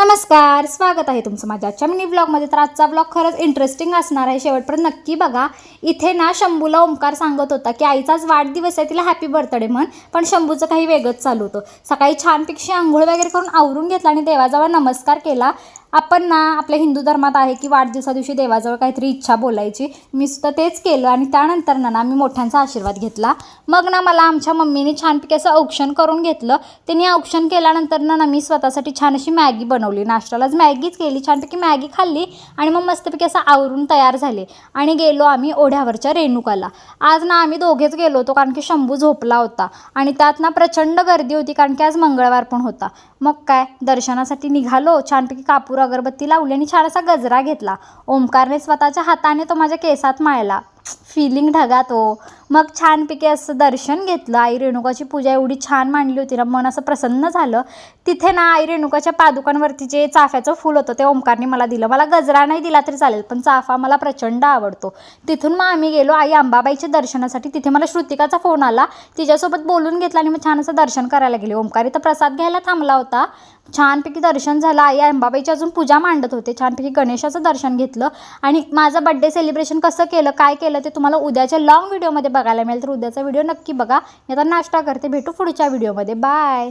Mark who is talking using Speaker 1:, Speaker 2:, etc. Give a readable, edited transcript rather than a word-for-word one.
Speaker 1: नमस्कार, स्वागत आहे तुमचं माझ्या आजच्या मिनी व्लॉगमध्ये। तर आजचा व्लॉग खरंच इंटरेस्टिंग असणार आहे, शेवटपर्यंत नक्की बघा। इथे ना शंभूला ओमकार सांगत होता की आईचाच वाढदिवस आहे, तिला हॅपी बर्थडे म्हण। पण शंभूचं काही वेगळंच चालू होतं। सकाळी छानपैकी आंघोळ वगैरे करून आवरून घेतला आणि देवाजवळ नमस्कार केला। आपण ना आपल्या हिंदू धर्मात आहे की वाढदिवसा दिवशी देवाजवळ काहीतरी इच्छा बोलायची। मी सुद्धा तेच केलं आणि त्यानंतर ना मी मोठ्यांचा आशीर्वाद घेतला। मग ना मला आमच्या मम्मीने छानपैकी असं औक्षण करून घेतलं। त्यांनी औक्षण केल्यानंतर ना मी स्वतःसाठी छान अशी मॅगी बनवली। नाश्त्यालाच मॅगीच केली, छानपैकी मॅगी खाल्ली आणि मग मस्तपैकी असं आवरून तयार झाले आणि गेलो आम्ही ओढ्यावरच्या रेणुकाला। आज ना आम्ही दोघेच गेलो होतो, कारण की शंभू झोपला होता आणि त्यात ना प्रचंड गर्दी होती, कारण की आज मंगळवार पण होता। मग काय दर्शनासाठी निघालो, छानपैकी कापूर अगरबत्ती लावली आणि छान असा गजरा घेतला। ओमकारने स्वतःच्या हाताने तो माझ्या केसात माळला, फीलिंग ढगात हो। मग छानपैकी असं दर्शन घेतलं। आई रेणुकाची पूजा एवढी छान मांडली होती ना, मन असं प्रसन्न झालं। तिथे ना आई रेणुकाच्या पादुकांवरती जे चाफ्याचं फूल होतं ते ओमकारने मला दिलं। मला गजरा नाही दिला तरी चालेल, पण चाफा मला प्रचंड आवडतो। तिथून मग आम्ही गेलो आई अंबाबाईच्या दर्शनासाठी। तिथे मला श्रुतिकाचा फोन आला, तिच्यासोबत बोलून घेतला आणि मग छान असं दर्शन करायला गेले। ओमकार इथं प्रसाद घ्यायला थांबला होता। छानपैकी दर्शन झालं। आई अंबाबाईची अजून पूजा मांडत होते। छानपैकी गणेशाचं दर्शन घेतलं आणि माझं बड्डे सेलिब्रेशन कसं केलं, काय केलं ते तुम्हाला उद्याच्या लॉंग व्हिडिओमध्ये बघायला मिळेल। तर उद्याचा व्हिडिओ नक्की बघा। मी आता नाश्ता करते, भेटू पुढच्या व्हिडिओमध्ये। बाय।